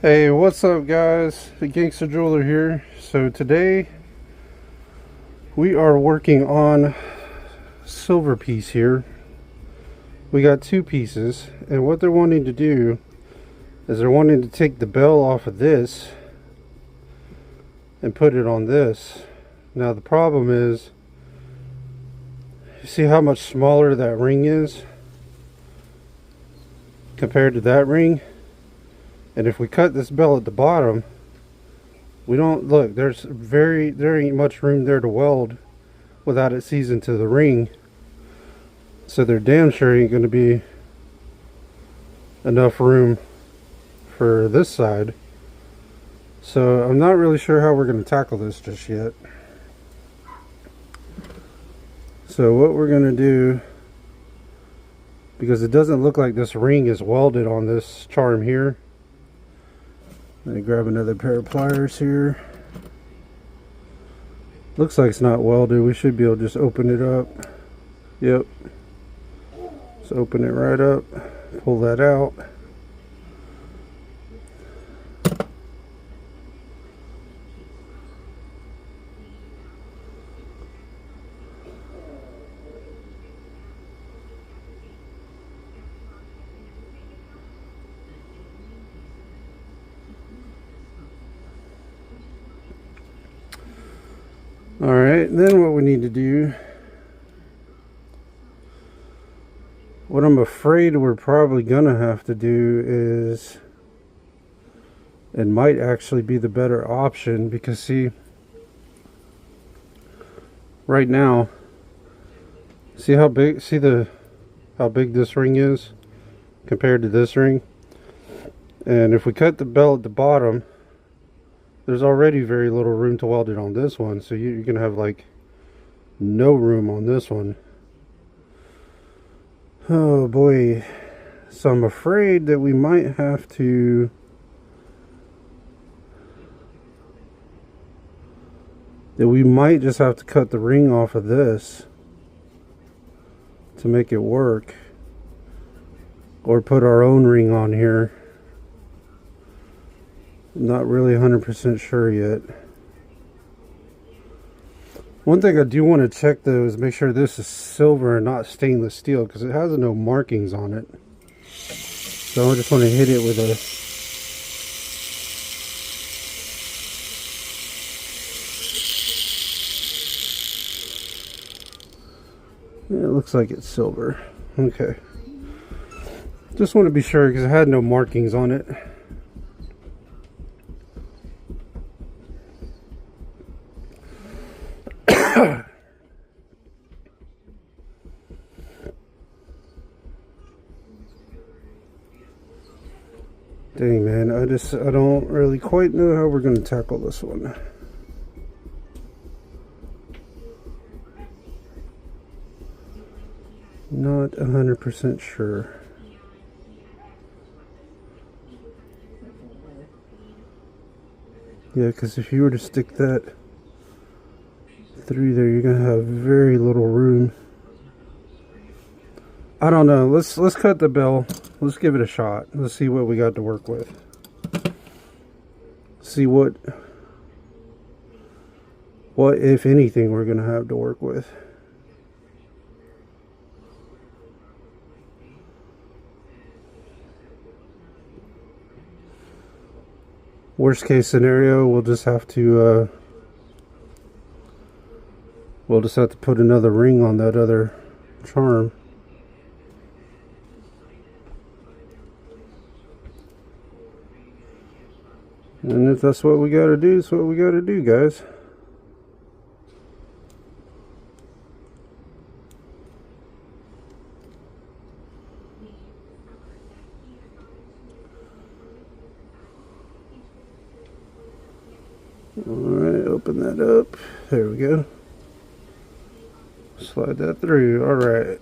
Hey, what's up, guys? The Gangster Jeweler here. So today we are working on silver piece here. We got two pieces, and what they're wanting to do is they're wanting to take the bell off of this and put it on this. Now the problem is, you see how much smaller that ring is compared to that ring? And if we cut this bell at the bottom, we don't look, there ain't much room there to weld without it seizing to the ring. So there damn sure ain't going to be enough room for this side. So I'm not really sure how we're going to tackle this just yet. So what we're going to do, because it doesn't look like this ring is welded on this charm here. Let me grab another pair of pliers here. Looks like it's not welded. We should be able to just open it up. Yep. Just open it right up. Pull that out. Alright, then what we need to do, what I'm afraid we're probably gonna have to do is, it might actually be the better option, because see, right now, see how big, how big this ring is compared to this ring? And if we cut the bell at the bottom, there's already very little room to weld it on this one, so you're gonna have like no room on this one. Oh boy. So I'm afraid that we might have to just have to cut the ring off of this to make it work, or put our own ring on here. Not really 100% sure yet. One thing I do want to check though is make sure this is silver and not stainless steel, because it has no markings on it. So I just want to hit it with a it looks like it's silver. Okay. Just want to be sure because it had no markings on it. Dang, man, I don't really quite know how we're going to tackle this one. Not 100% sure. Yeah, because if you were to stick that through there, you're going to have very little room. I don't know. Let's cut the bell. Let's give it a shot. Let's see what we got to work with. See what if anything we're gonna have to work with. Worst case scenario, we'll just have to put another ring on that other charm. And if that's what we gotta do, it's what we gotta do, guys. Alright, open that up. There we go. Slide that through. Alright.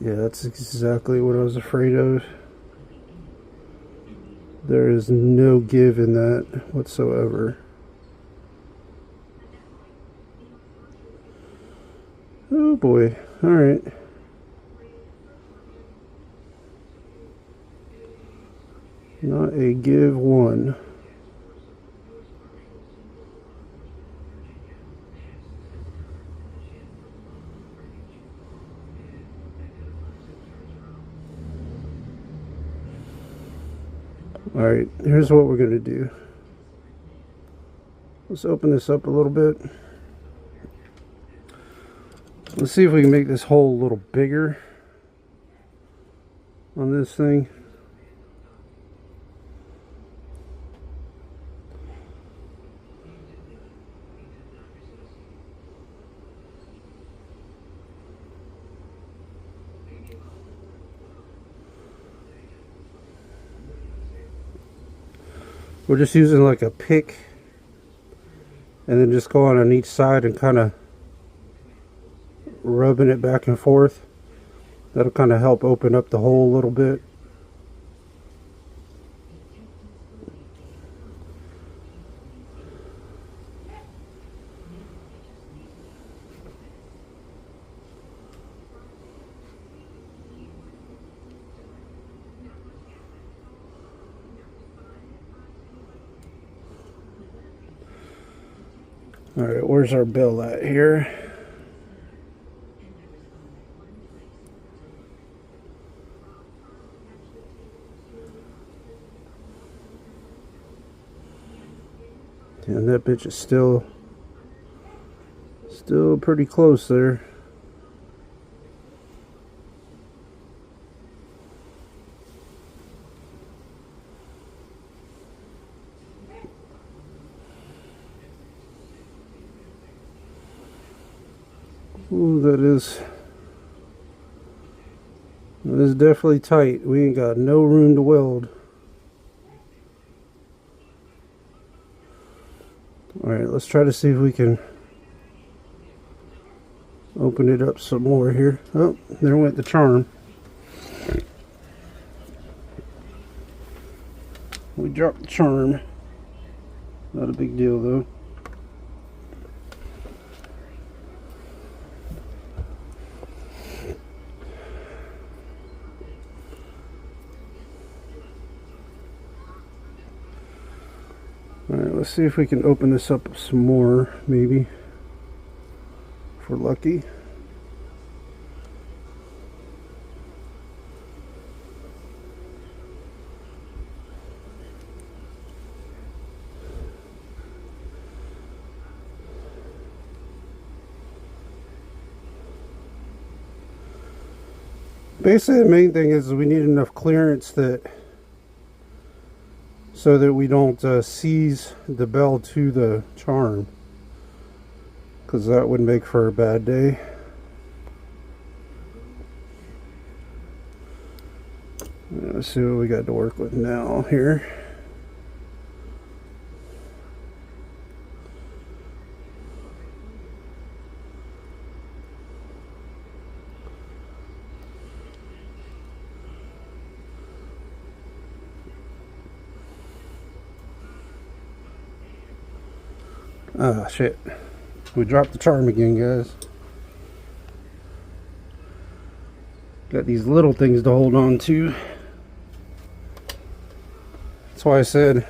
Yeah, that's exactly what I was afraid of. There is no give in that whatsoever. Oh boy. Alright. Not a give one. Alright, here's what we're going to do. Let's open this up a little bit. Let's see if we can make this hole a little bigger on this thing. We're just using like a pick and then just going on each side and kind of rubbing it back and forth. That'll kind of help open up the hole a little bit. Alright, where's our bell at here? And that bitch is still pretty close there. Ooh, that is definitely tight. We ain't got no room to weld. Alright, let's try to see if we can open it up some more here. Oh, there went the charm. We dropped the charm. Not a big deal though. Alright, let's see if we can open this up some more, maybe, if we're lucky. Basically, the main thing is we need enough clearance so that we don't seize the bell to the charm, because that would make for a bad day. Let's see what we got to work with now here. Ah, shit. We dropped the charm again, guys. Got these little things to hold on to. That's why I said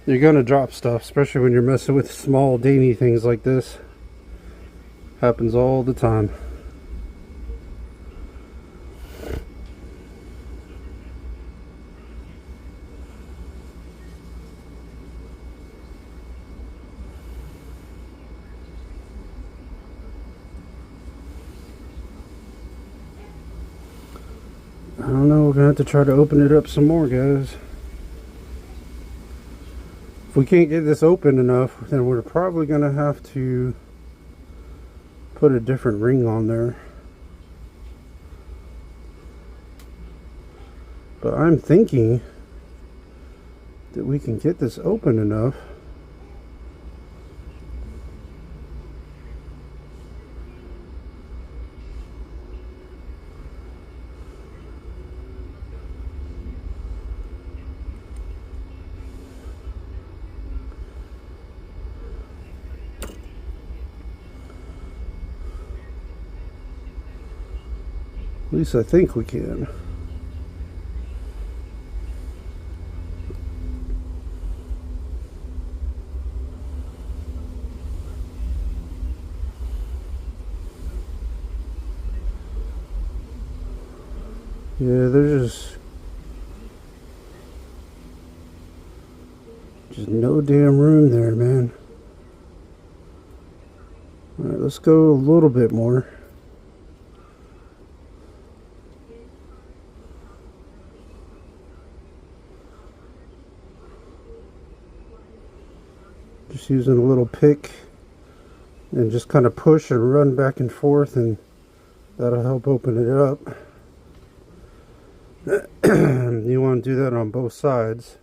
you're gonna drop stuff, especially when you're messing with small, dainty things like this. Happens all the time. I don't know, we're gonna have to try to open it up some more, guys. If we can't get this open enough, then we're probably gonna have to put a different ring on there. But I'm thinking that we can get this open enough. At least I think we can. Yeah, there's just no damn room there, man. Alright, let's go a little bit more. Just using a little pick and just kind of push and run back and forth, and that'll help open it up. You want to do that on both sides.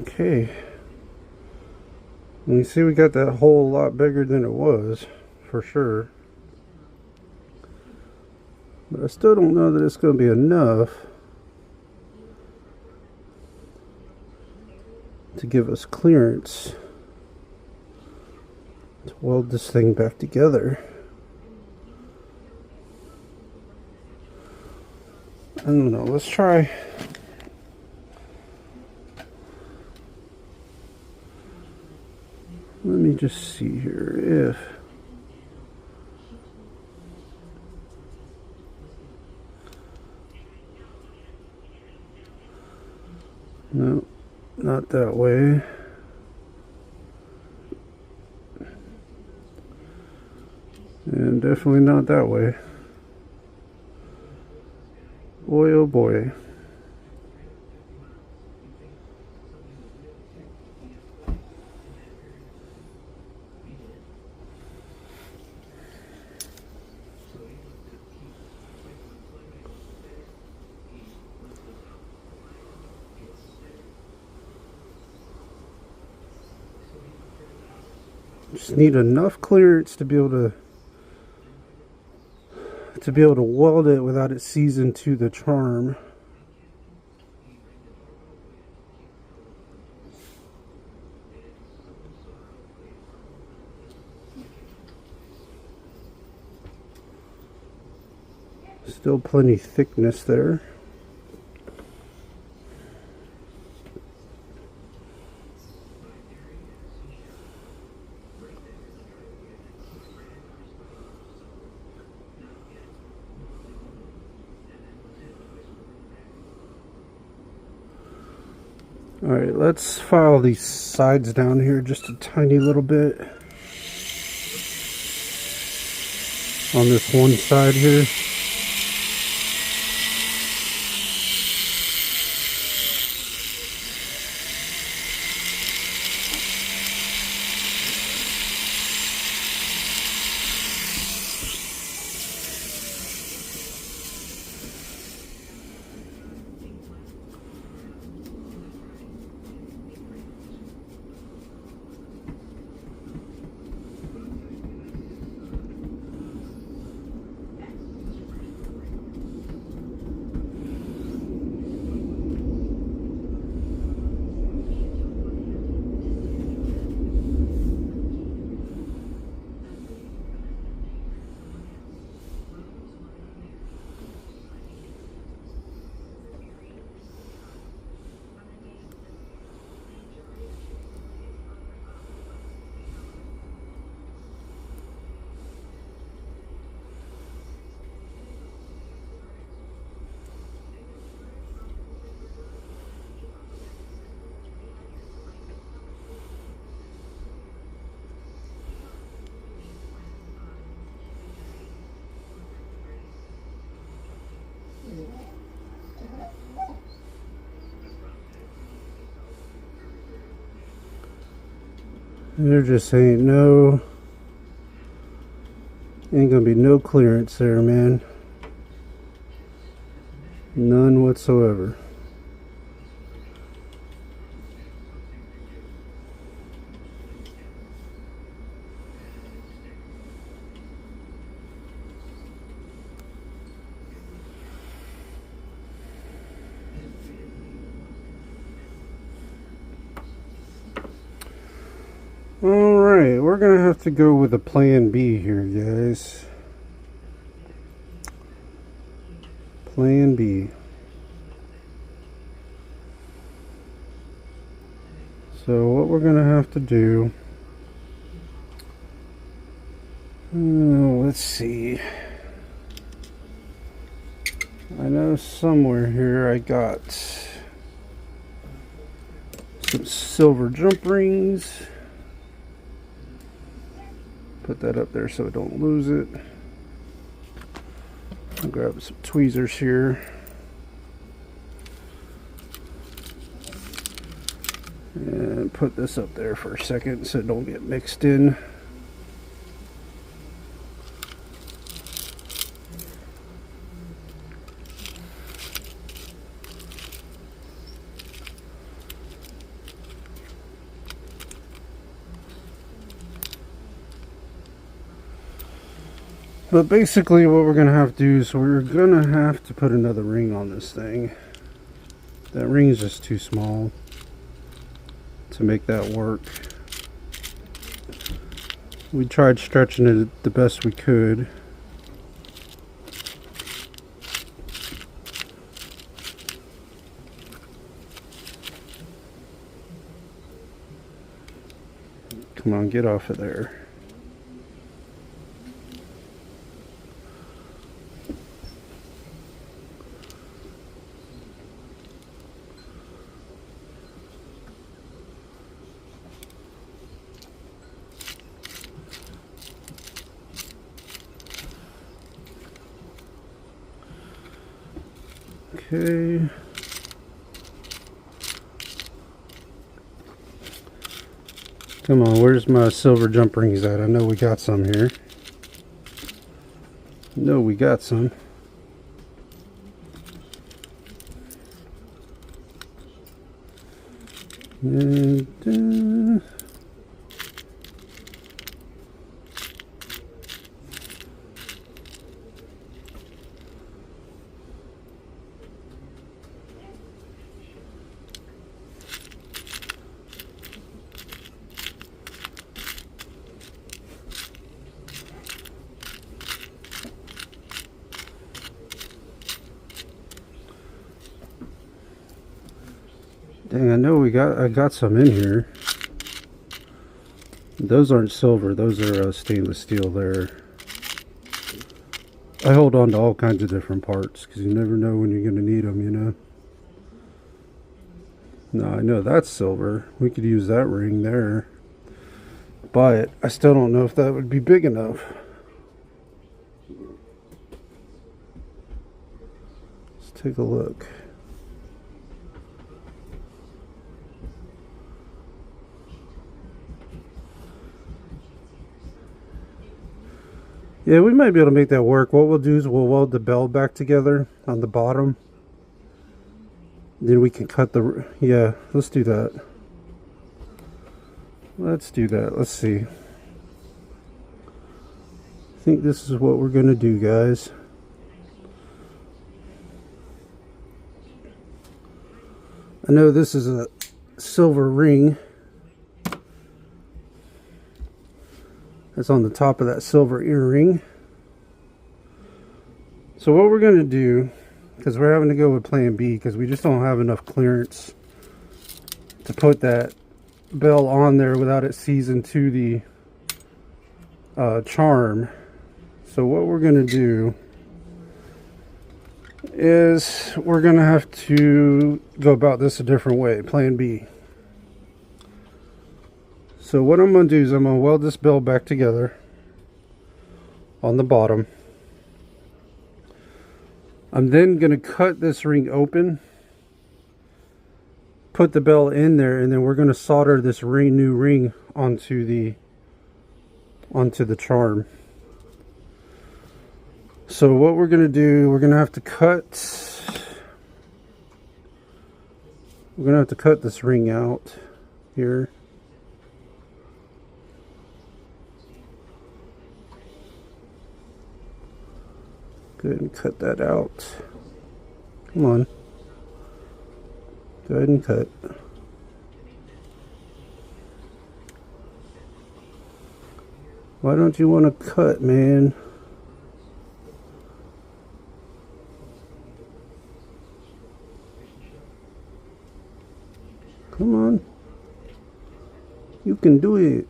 Okay. And you see we got that hole a lot bigger than it was, for sure. But I still don't know that it's going to be enough to give us clearance to weld this thing back together. I don't know, let's try. Let me just see here if no, not that way. And definitely not that way. Boy, oh boy. Just need enough clearance to be able to weld it without it seizing to the charm. Still plenty thickness there. Alright, let's file these sides down here just a tiny little bit. On this one side here. There just ain't gonna be no clearance there, man. None whatsoever. Alright, we're gonna have to go with a plan B here, guys. Plan B. So what we're gonna have to do, let's see. I know somewhere here I got some silver jump rings. Put that up there so I don't lose it. I'll grab some tweezers here. And put this up there for a second so it don't get mixed in. But basically what we're going to have to do is we're going to have to put another ring on this thing. That ring is just too small to make that work. We tried stretching it the best we could. Come on, get off of there. Okay. Come on, where's my silver jump rings at? I know we got some here. No, we got some. And dang, I know I got some in here. Those aren't silver, those are stainless steel there. I hold on to all kinds of different parts because you never know when you're going to need them, you know. No, I know that's silver. We could use that ring there. But I still don't know if that would be big enough. Let's take a look. Yeah, we might be able to make that work. What we'll do is we'll weld the bell back together on the bottom. Then we can cut the... Yeah, let's do that. Let's do that. Let's see. I think this is what we're going to do, guys. I know this is a silver ring. That's on the top of that silver earring. So what we're going to do, because we're having to go with plan B because we just don't have enough clearance to put that bell on there without it seizing to the charm. So what we're going to do is we're going to have to go about this a different way, plan B. So what I'm going to do is I'm going to weld this bell back together on the bottom. I'm then going to cut this ring open, put the bell in there, and then we're going to solder this new ring onto the charm. So what we're going to do, we're going to have to cut this ring out here. Go ahead and cut that out. Come on. Go ahead and cut. Why don't you want to cut, man? Come on. You can do it.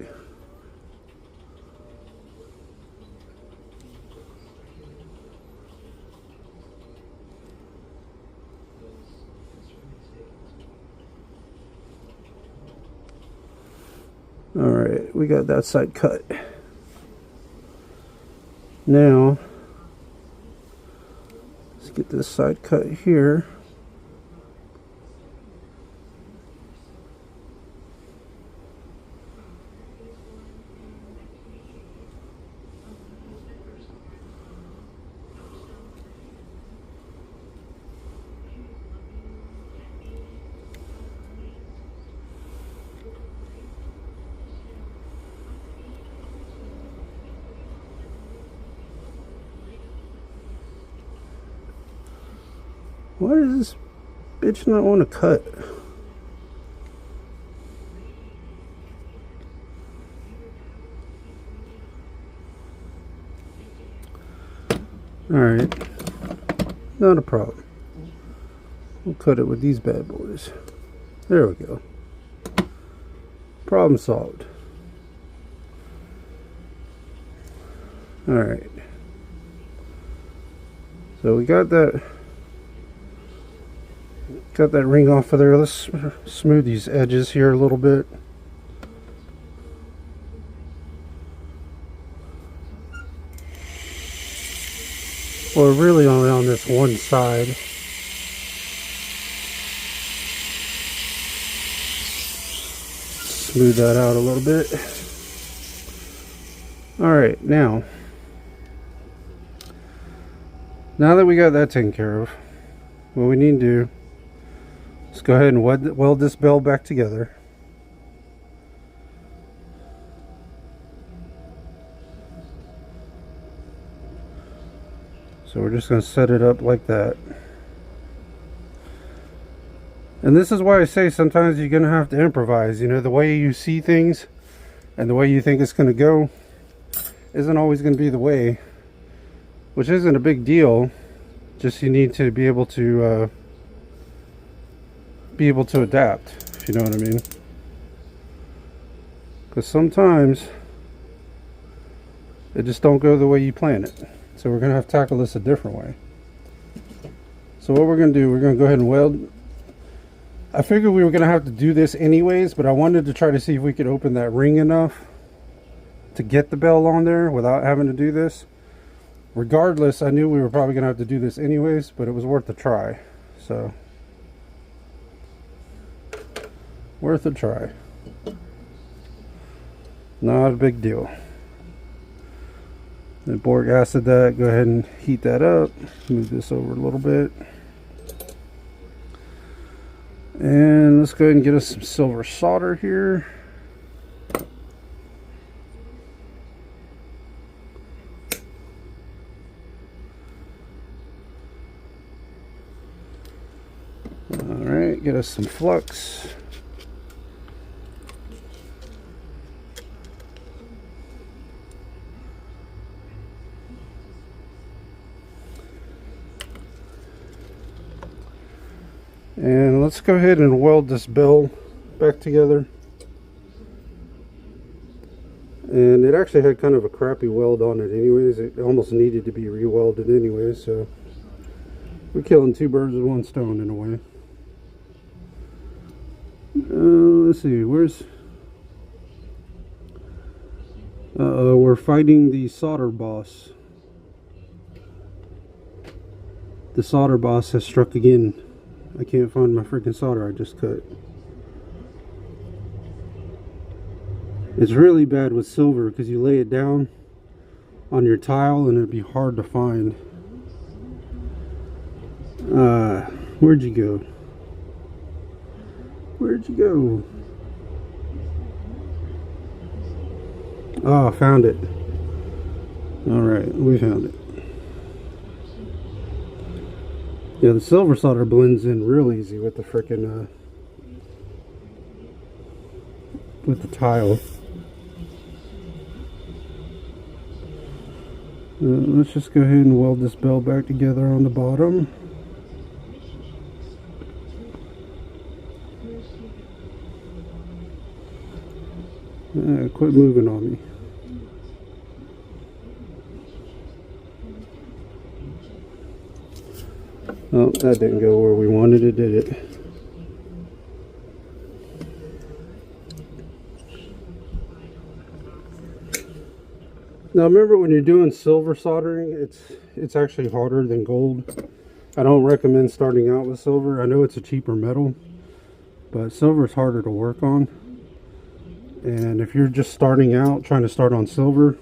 Alright, we got that side cut. Now, let's get this side cut here. Why does this bitch not want to cut? Alright, not a problem. We'll cut it with these bad boys. There we go. Problem solved. Alright. So we got that ring off of there. Let's smooth these edges here a little bit. Well, really only on this one side. Smooth that out a little bit. Alright, now that we got that taken care of, what we need to do, let's go ahead and weld this bell back together. So we're just going to set it up like that. And this is why I say sometimes you're going to have to improvise. You know, the way you see things and the way you think it's going to go isn't always going to be the way, which isn't a big deal. Just you need to be able to adapt, if you know what I mean. Because sometimes it just don't go the way you plan it. So we're going to have to tackle this a different way. So what we're going to do, we're going to go ahead and weld. I figured we were going to have to do this anyways, but I wanted to try to see if we could open that ring enough to get the bell on there without having to do this. Regardless, I knew we were probably going to have to do this anyways, but it was worth a try. So, worth a try. Not a big deal. The boric acid that, go ahead and heat that up. Move this over a little bit. And let's go ahead and get us some silver solder here. Alright, get us some flux. And let's go ahead and weld this bell back together. And it actually had kind of a crappy weld on it anyways. It almost needed to be re-welded anyways, so we're killing two birds with one stone in a way. Let's see, where's... we're fighting the solder boss. The solder boss has struck again. I can't find my freaking solder I just cut. It's really bad with silver because you lay it down on your tile and it'd be hard to find. Where'd you go? Where'd you go? Oh, found it. Alright, we found it. Yeah, the silver solder blends in real easy with the frickin' with the tile. Let's just go ahead and weld this bell back together on the bottom. Quit moving on me. Oh, that didn't go where we wanted it, did it? Now remember, when you're doing silver soldering, it's actually harder than gold. I don't recommend starting out with silver. I know it's a cheaper metal, but silver is harder to work on. And if you're just starting out, trying to start on silver,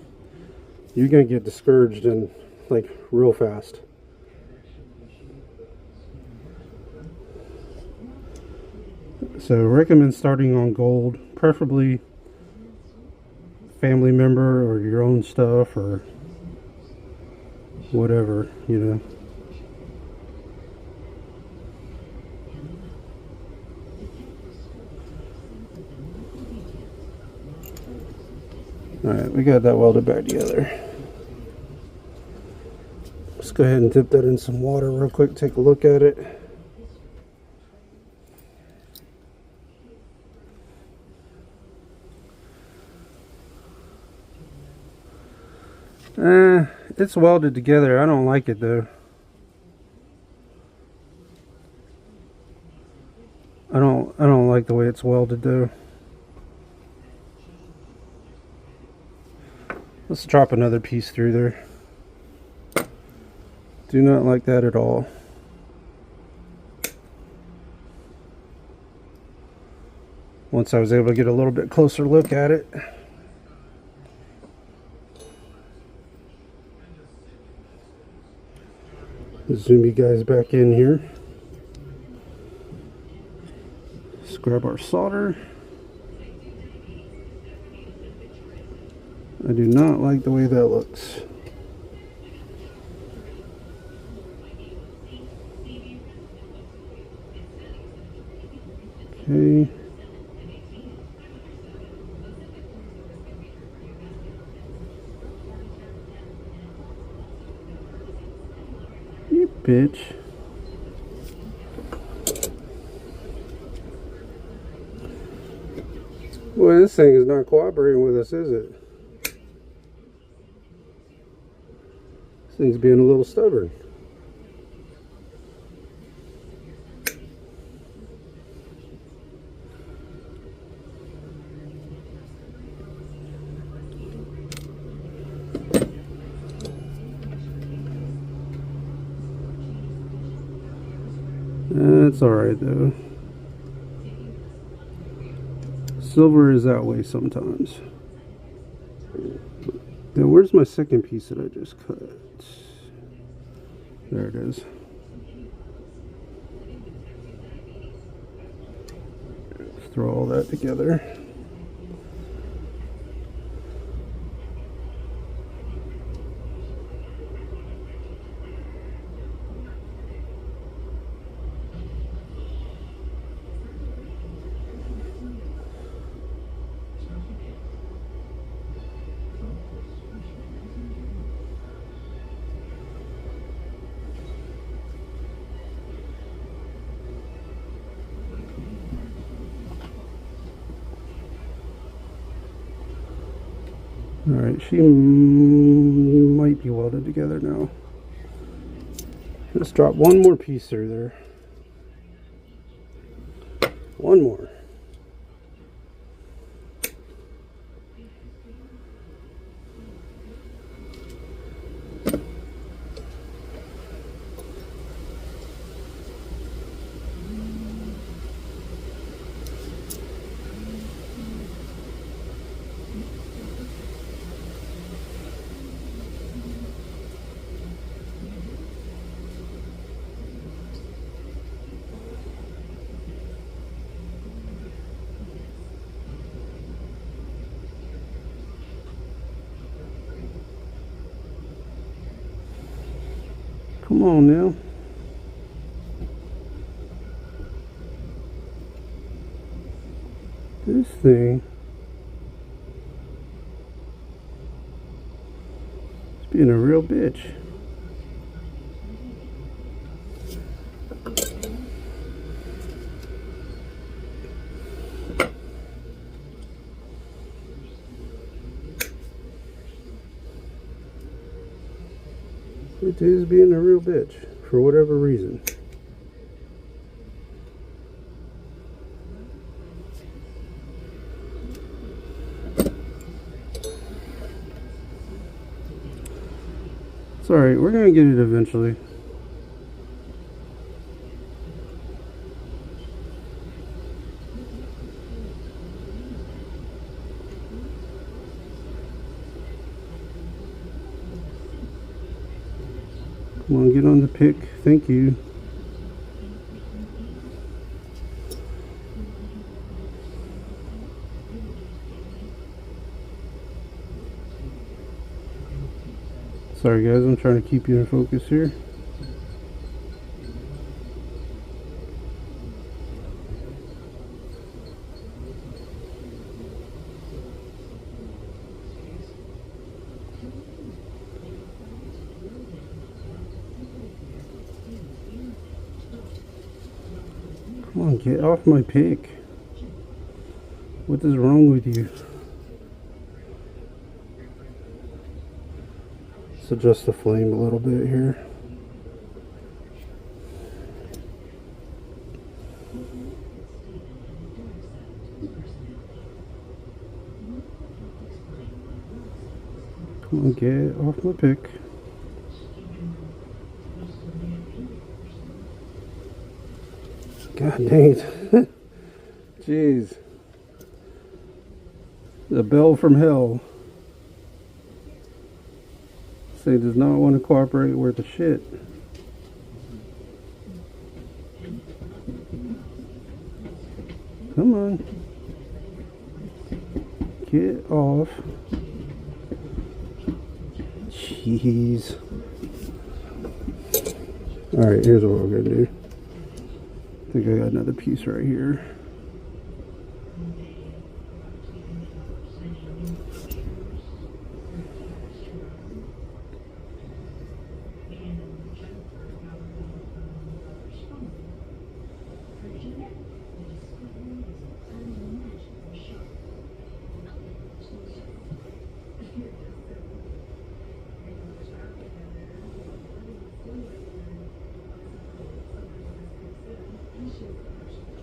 you're gonna get discouraged and like real fast. So recommend starting on gold, preferably family member or your own stuff or whatever, you know. Alright, we got that welded back together. Let's go ahead and dip that in some water real quick, take a look at it. It's welded together. I don't like it though. I don't like the way it's welded though. Let's drop another piece through there. Do not like that at all. Once I was able to get a little bit closer look at it. Zoom you guys back in here. Let's grab our solder. I do not like the way that looks. Okay. You bitch. Boy, this thing is not cooperating with us, is it? This thing's being a little stubborn. That's alright though. Silver is that way sometimes. Now where's my second piece that I just cut? There it is. Let's throw all that together. Alright, she might be welded together now. Let's drop one more piece through there. One more. Come on now. This thing is being a real bitch. It is being a real bitch for whatever reason. It's alright, we're gonna get it eventually. Come on, get on the pick. Thank you. Sorry guys, I'm trying to keep you in focus here. Come on, get off my pick. What is wrong with you? Let's adjust the flame a little bit here. Come on, get off my pick. God dang it. Jeez. The bell from hell. Say does not want to cooperate with the shit. Come on. Get off. Jeez. Alright, here's what we're gonna do. I think I got another piece right here.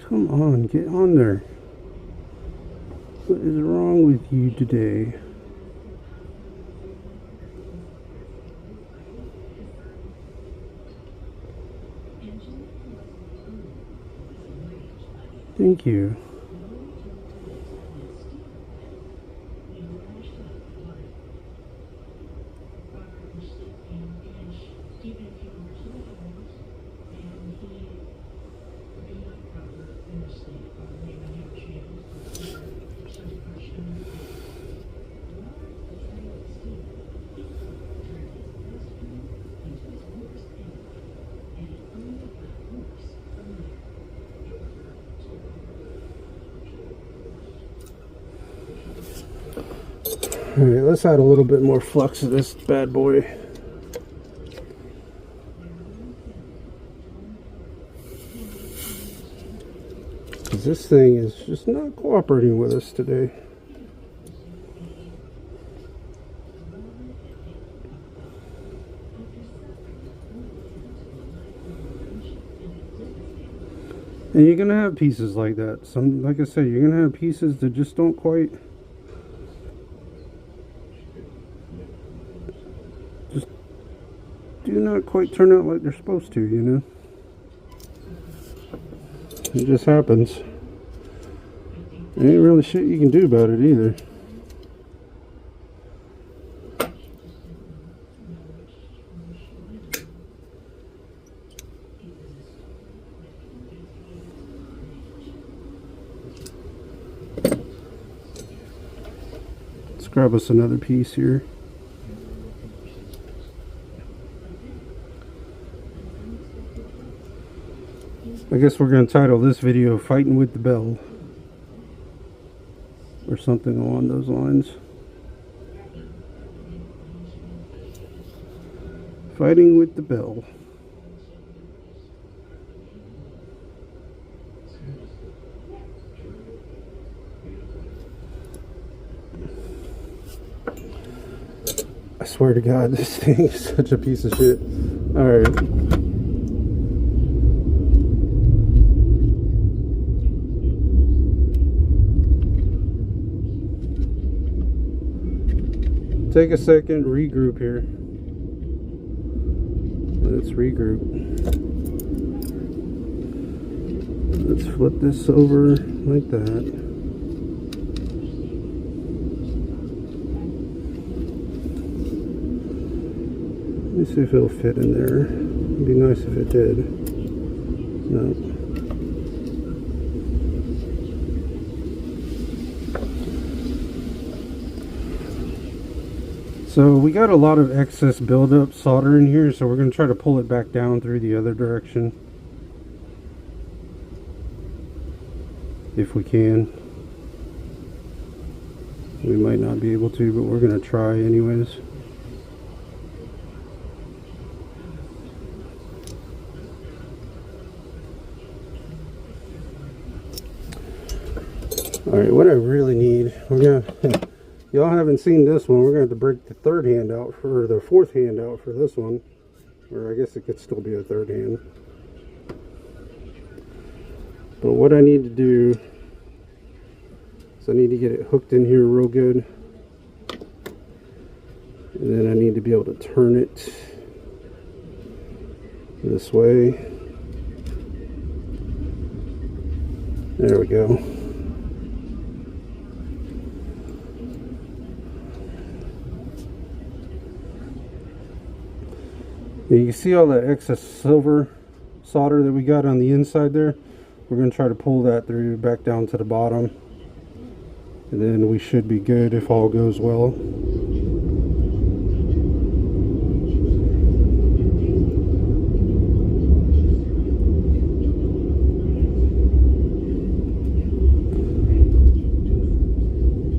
Come on, get on there. What is wrong with you today? Thank you. Alright, let's add a little bit more flux to this bad boy. Because this thing is just not cooperating with us today. And you're gonna have pieces like that. Some, like I said, you're gonna have pieces that just don't quite, just do not quite turn out like they're supposed to, you know. It just happens. There ain't really shit you can do about it either. Let's grab us another piece here. I guess we're going to title this video Fighting with the Bell, or something along those lines. Fighting with the Bell. I swear to God, this thing is such a piece of shit. Alright. Take a second, regroup here. Let's regroup. Let's flip this over like that. Let me see if it'll fit in there. It'd be nice if it did. No. So we got a lot of excess buildup solder in here, so we're going to try to pull it back down through the other direction. If we can. We might not be able to, but we're going to try anyways. Alright, what I really need, we're gonna y'all haven't seen this one, we're gonna have to break the third hand out for the fourth hand out for this one. Or I guess it could still be a third hand. But what I need to do is I need to get it hooked in here real good. And then I need to be able to turn it this way. There we go. You can see all that excess silver solder that we got on the inside there. We're going to try to pull that through back down to the bottom. And then we should be good if all goes well.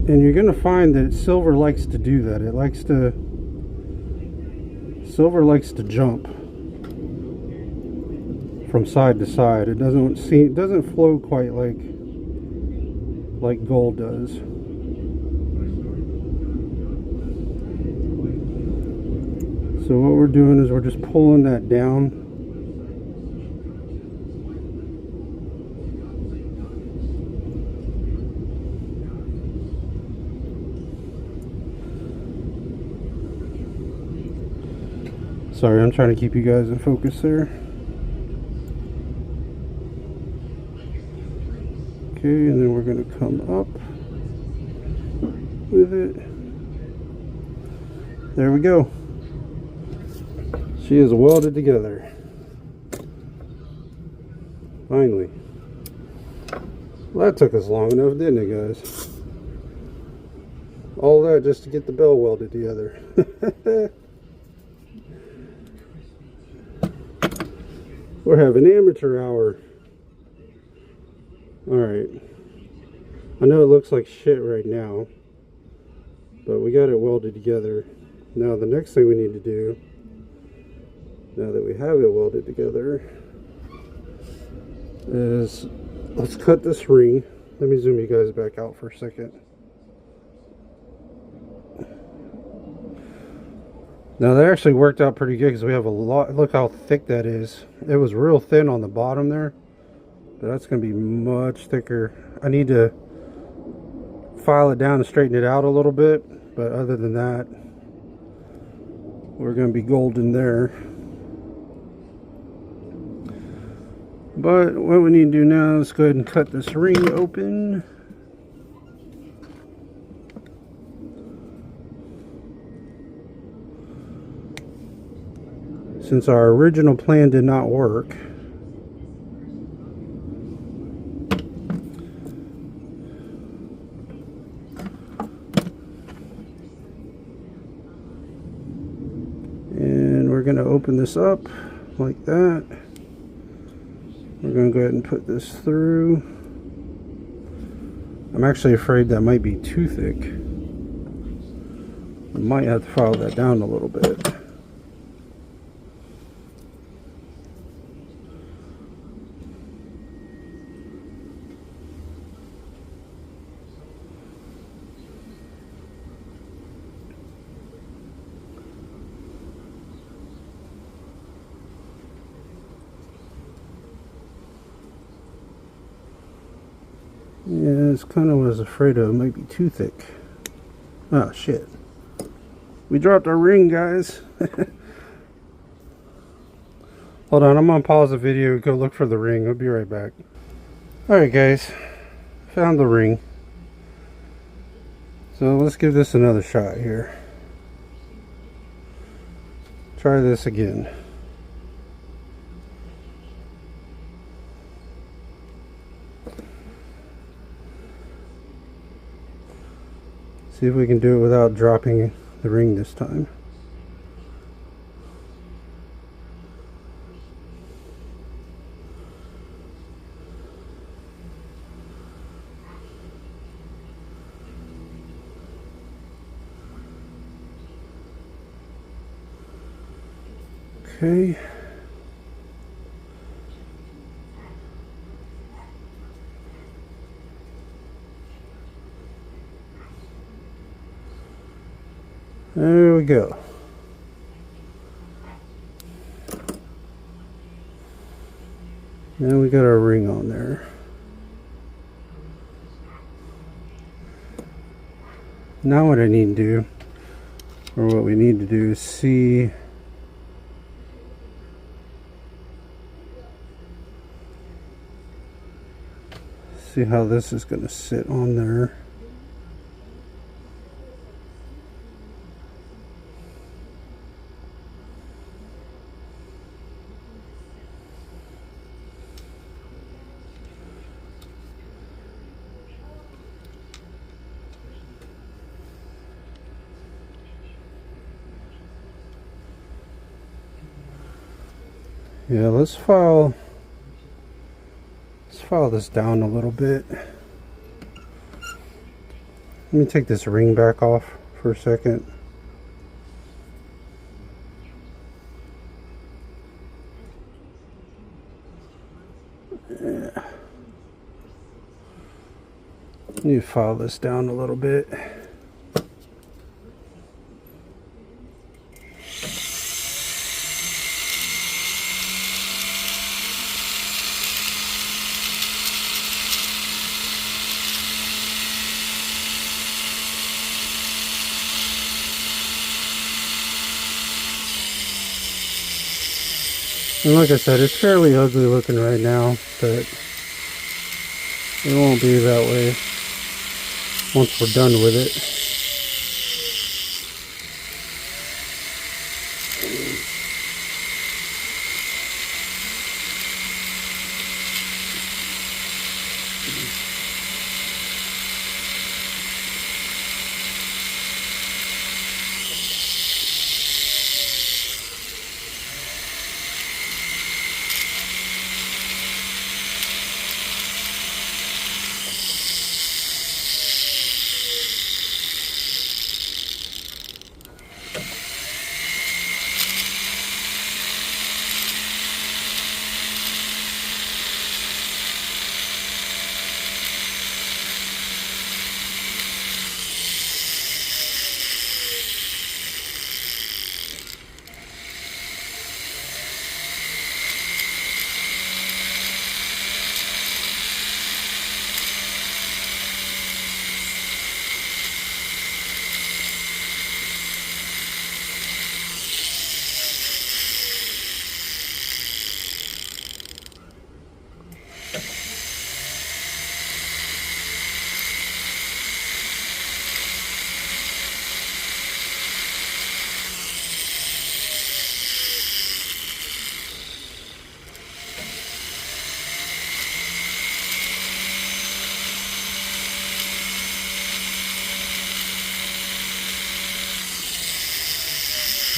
And you're going to find that silver likes to do that. Silver likes to jump from side to side. It doesn't flow quite like gold does. So what we're doing is we're just pulling that down. Sorry, I'm trying to keep you guys in focus there. Okay, and then we're going to come up with it. There we go. She is welded together. Finally. Well, that took us long enough, didn't it, guys? All that just to get the bell welded together. We're having amateur hour. Alright. I know it looks like shit right now, but we got it welded together. Now the next thing we need to do, now that we have it welded together, is let's cut this ring. Let me zoom you guys back out for a second. Now that actually worked out pretty good because we have a lot. Look how thick that is. It was real thin on the bottom there, but that's going to be much thicker. I need to file it down and straighten it out a little bit, but other than that, we're going to be golden there. But what we need to do now is go ahead and cut this ring open. Since our original plan did not work, and we're going to open this up like that. We're going to go ahead and put this through. I'm actually afraid that might be too thick. I might have to file that down a little bit. Yeah, it's kind of what I was afraid of. It might be too thick. Oh, shit. We dropped our ring, guys. Hold on, I'm gonna pause the video, go look for the ring. I'll be right back. Alright, guys. Found the ring. So let's give this another shot here. Try this again. See if we can do it without dropping the ring this time. Okay. There we go. Now we got our ring on there. Now what I need to do, or what we need to do, is see how this is going to sit on there. Yeah, let's file this down a little bit. Let me take this ring back off for a second. Yeah. Need to file this down a little bit. And like I said, it's fairly ugly looking right now, but it won't be that way once we're done with it.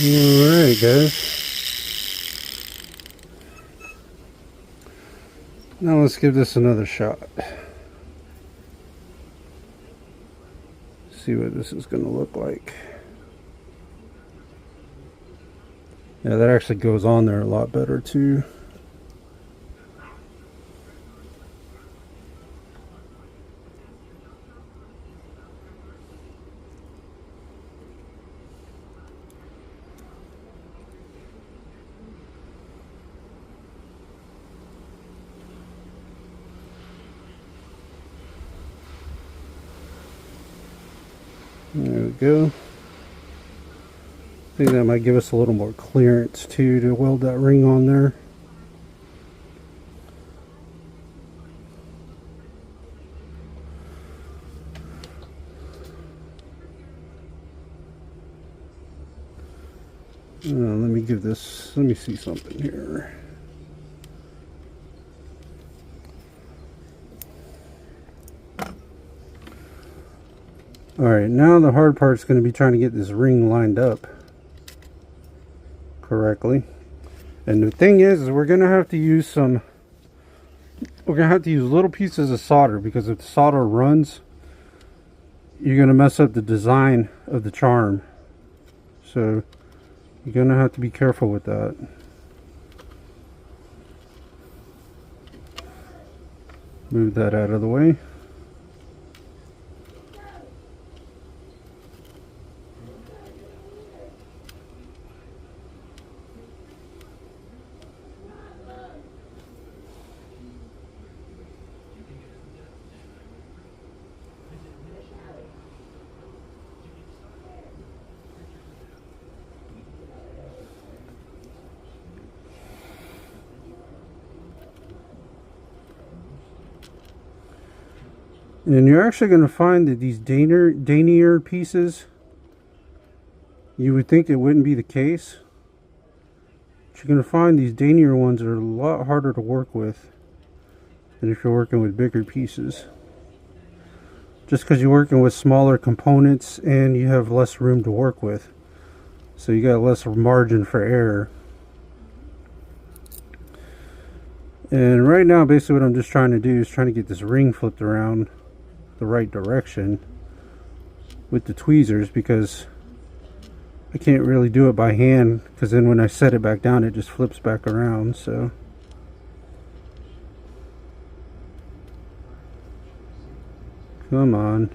Alright, guys. Now let's give this another shot. See what this is going to look like. Yeah, that actually goes on there a lot better too. There we go. I think that might give us a little more clearance too to weld that ring on there. Let me see something here. Alright, now the hard part's going to be trying to get this ring lined up correctly. And the thing is we're going to have to use little pieces of solder, because if the solder runs, you're going to mess up the design of the charm. So you're going to have to be careful with that. Move that out of the way. And you're actually going to find that these denier pieces, you would think it wouldn't be the case, but you're going to find these denier ones are a lot harder to work with than if you're working with bigger pieces. Just because you're working with smaller components and you have less room to work with. So you got less margin for error. And right now basically what I'm just trying to do is trying to get this ring flipped around the right direction with the tweezers, because I can't really do it by hand, because then when I set it back down it just flips back around. So come on.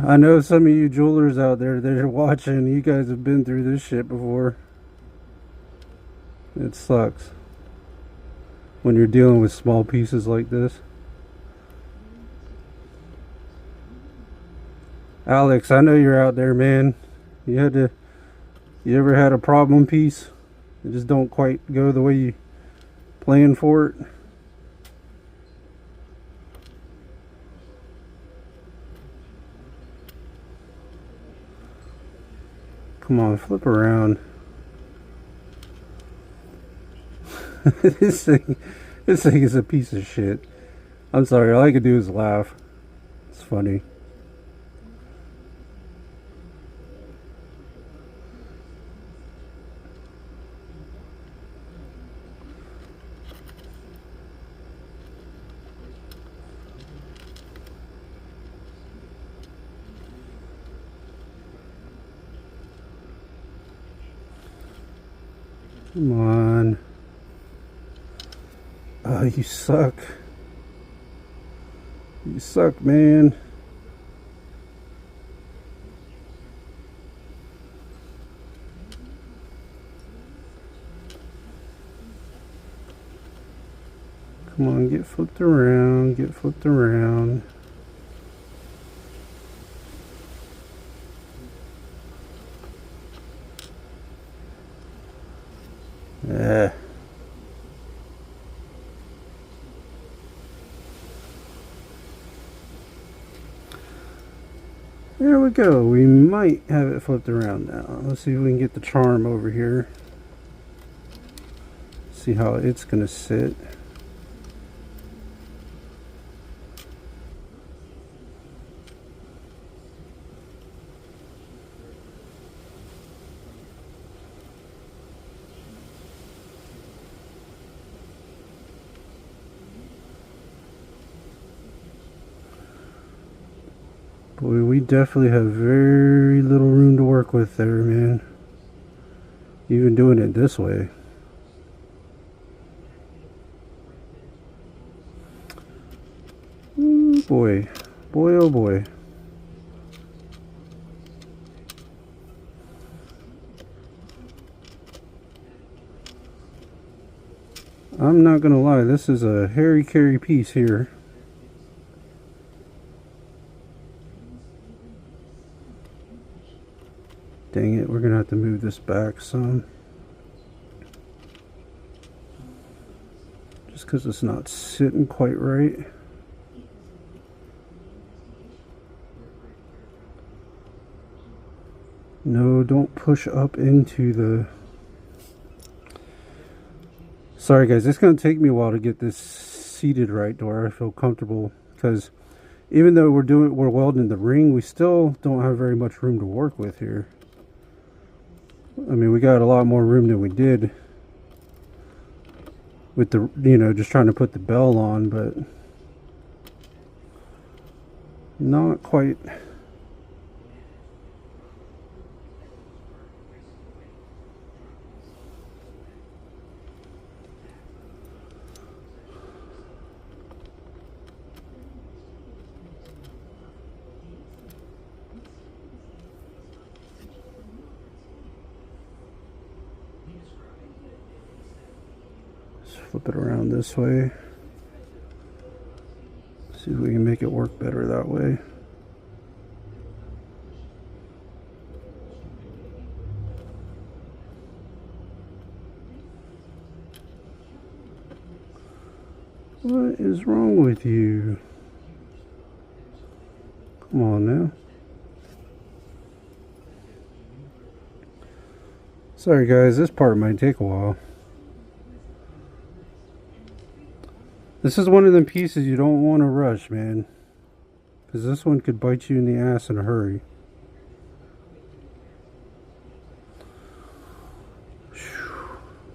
I know some of you jewelers out there that are watching, you guys have been through this shit before. It sucks when you're dealing with small pieces like this. Alex, I know you're out there, man. You ever had a problem piece? It just don't quite go the way you planned for it? Come on, flip around. This thing is a piece of shit. I'm sorry, all I can do is laugh. It's funny. Come on. Oh, you suck. You suck, man. Come on, get flipped around. Get flipped around. Yeah. There we go. We might have it flipped around now. Let's see if we can get the charm over here. See how it's going to sit. Boy, we definitely have very little room to work with there, man. Even doing it this way. Ooh, boy. Boy, oh boy. I'm not gonna lie, this is a hairy-carry piece here. Dang it, we're gonna have to move this back some. Just because it's not sitting quite right. No, don't push up into the... Sorry guys, it's going to take me a while to get this seated right to where I feel comfortable, because even though we're welding the ring, we still don't have very much room to work with here. I mean, we got a lot more room than we did with the, you know, just trying to put the bell on, but not quite. Flip it around this way. See if we can make it work better that way. What is wrong with you? Come on now. Sorry guys, this part might take a while. This is one of them pieces you don't want to rush, man. Because this one could bite you in the ass in a hurry.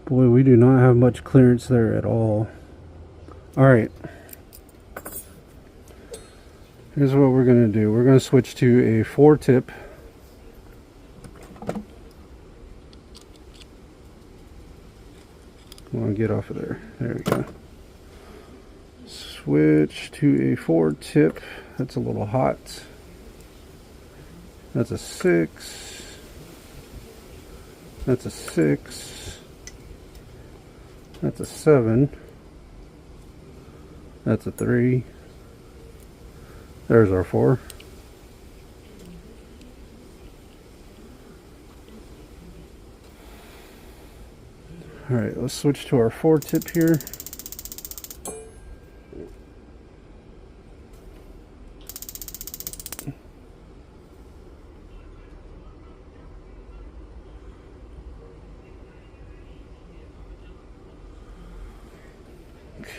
Boy, we do not have much clearance there at all. Alright. Here's what we're going to do. We're going to switch to a 4-tip. Come on, get off of there. There we go. Switch to a 4-tip. That's a little hot. That's a 6. That's a 6. That's a 7. That's a 3. There's our 4. Alright, let's switch to our 4-tip here.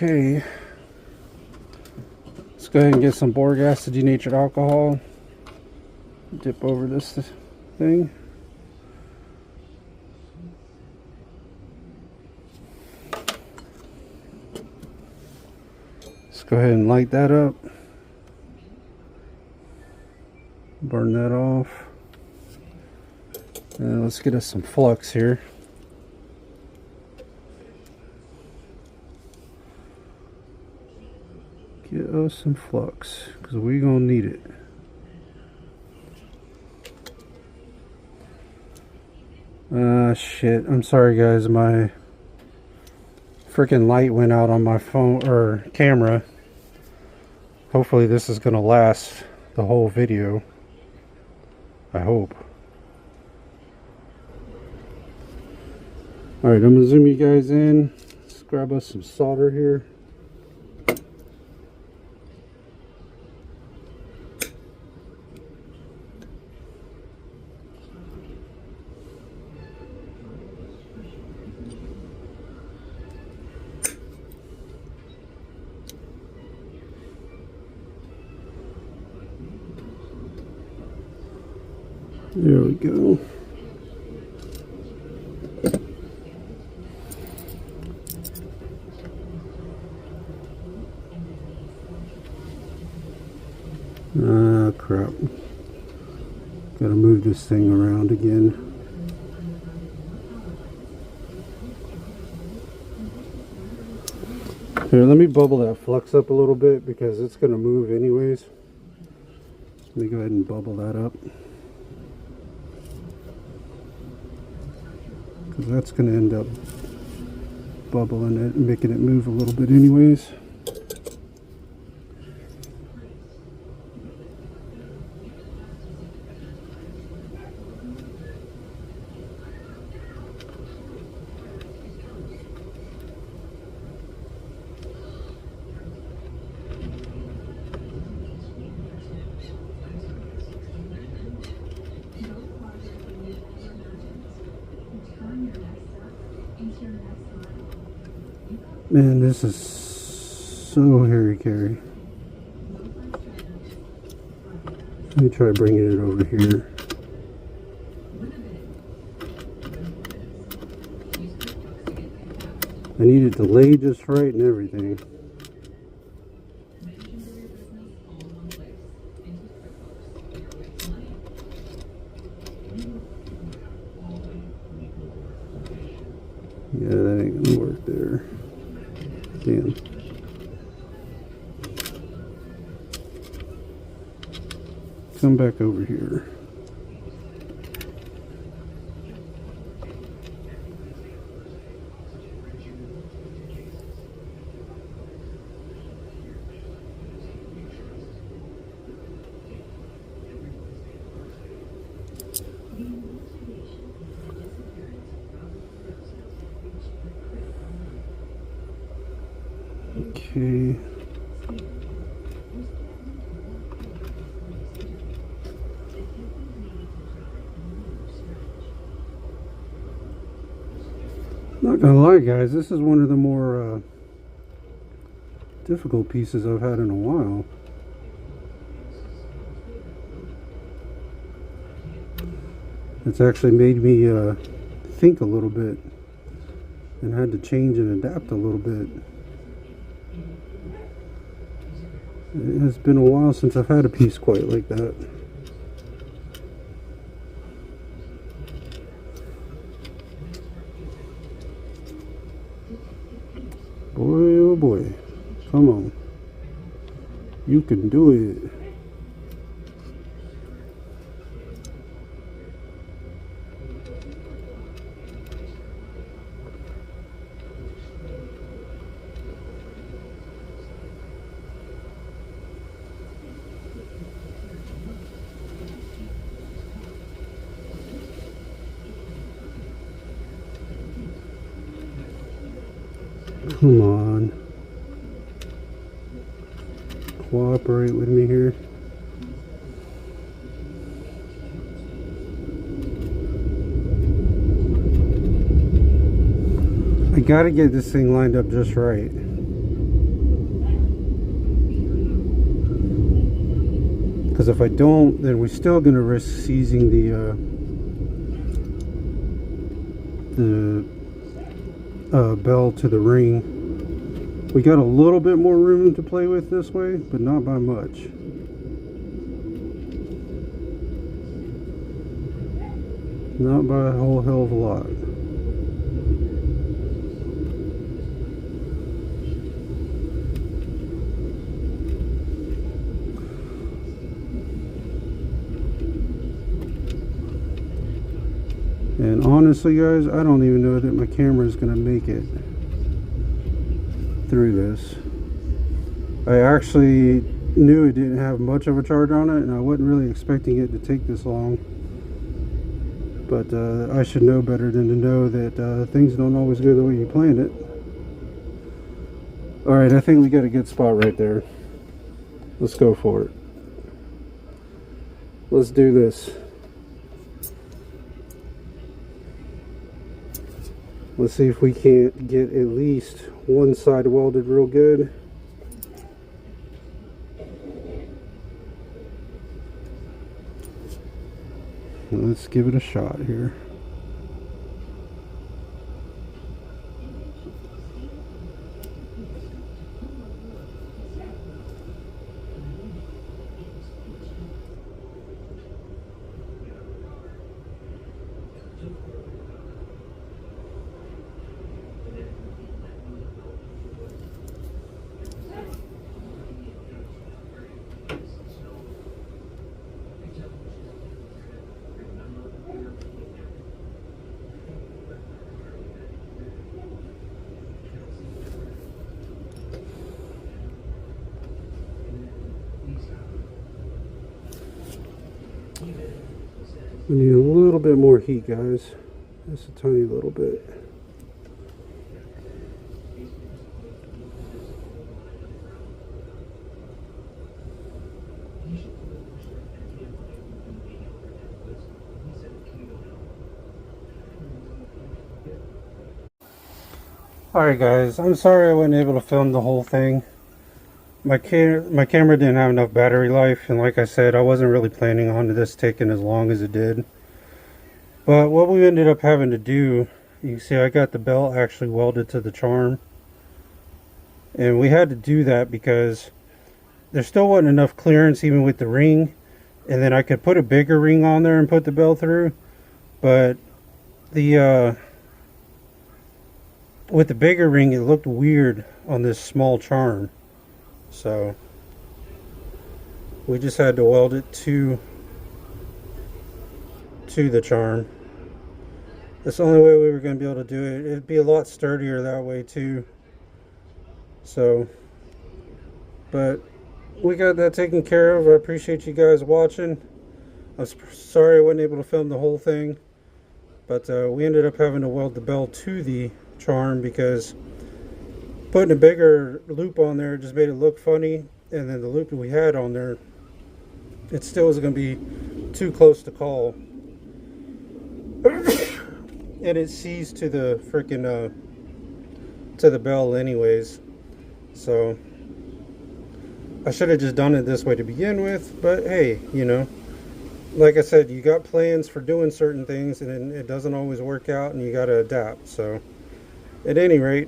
Okay, let's go ahead and get some boric acid denatured alcohol. Dip over this thing. Let's go ahead and light that up. Burn that off. And let's get us some flux here. Get us some flux, because we're going to need it. Shit. I'm sorry guys, my freaking light went out on my phone or camera. Hopefully this is going to last the whole video. I hope. Alright, I'm going to zoom you guys in. Let's grab us some solder here. There we go. Ah, crap. Gotta move this thing around again. Here, let me bubble that flux up a little bit because it's gonna move anyways. Let me go ahead and bubble that up. Because that's going to end up bubbling it and making it move a little bit anyways. Man, this is so hairy-carry. Let me try bringing it over here. I need it to lay just right and everything. Yeah, that ain't gonna work there. Damn. Come back over here. Okay. Not gonna lie, guys, this is one of the more difficult pieces I've had in a while. It's actually made me think a little bit and had to change and adapt a little bit. It has been a while since I've had a piece quite like that. Boy, oh boy. Come on. You can do it. Come on. Cooperate with me here. I gotta get this thing lined up just right. Because if I don't, then we're still gonna risk seizing the bell to the ring. We got a little bit more room to play with this way, but not by much. Not by a whole hell of a lot. And honestly, guys, I don't even know that my camera is going to make it through this. I actually knew it didn't have much of a charge on it, and I wasn't really expecting it to take this long. But I should know better than to know that things don't always go the way you planned it. Alright, I think we got a good spot right there. Let's go for it. Let's do this. Let's see if we can't get at least one side welded real good. Let's give it a shot here. We need a little bit more heat, guys. Just a tiny little bit. Alright guys, I'm sorry I wasn't able to film the whole thing. My camera didn't have enough battery life, and like I said, I wasn't really planning on this taking as long as it did. But what we ended up having to do, you see I got the belt actually welded to the charm. And we had to do that because there still wasn't enough clearance even with the ring. And then I could put a bigger ring on there and put the belt through. But the with the bigger ring, it looked weird on this small charm. So we just had to weld it to the charm. That's the only way we were going to be able to do it. It'd be a lot sturdier that way too. So, but we got that taken care of. I appreciate you guys watching. I'm sorry I wasn't able to film the whole thing, but we ended up having to weld the belt to the charm because putting a bigger loop on there just made it look funny, and then the loop that we had on there, it still was going to be too close to call. And it sees to the freaking to the bell anyways. So I should have just done it this way to begin with, but hey, you know, like I said, you got plans for doing certain things and it doesn't always work out, and you got to adapt. So at any rate,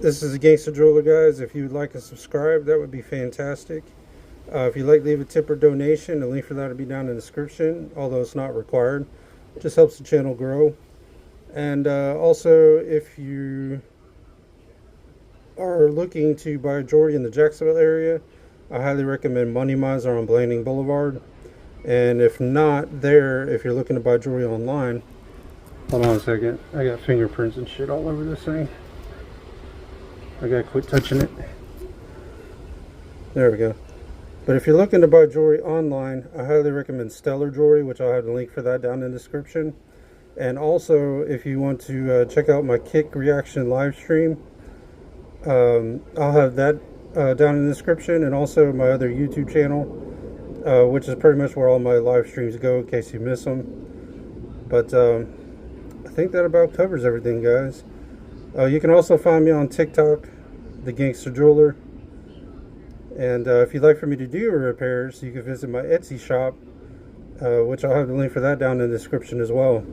this is the Gangster Driller, guys. If you would like to subscribe, that would be fantastic. If you'd like to leave a tip or donation, the link for that will be down in the description, although it's not required. It just helps the channel grow. And also, if you are looking to buy jewelry in the Jacksonville area, I highly recommend Money Miser on Blanding Boulevard. And if not there, if you're looking to buy jewelry online, hold on a second, I got fingerprints and shit all over this thing. I gotta quit touching it. There we go. But if you're looking to buy jewelry online, I highly recommend Stellar Jewelry, which I'll have the link for that down in the description. And also, if you want to check out my Kick Reaction live stream, I'll have that down in the description, and also my other YouTube channel, which is pretty much where all my live streams go in case you miss them. But I think that about covers everything, guys. You can also find me on TikTok, The Gangster Jeweler. And if you'd like for me to do your repairs, you can visit my Etsy shop, which I'll have the link for that down in the description as well.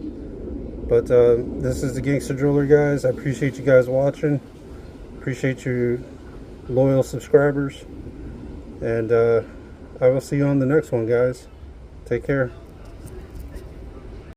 But this is the Gangster Driller, guys. I appreciate you guys watching. Appreciate you loyal subscribers. And I will see you on the next one, guys. Take care.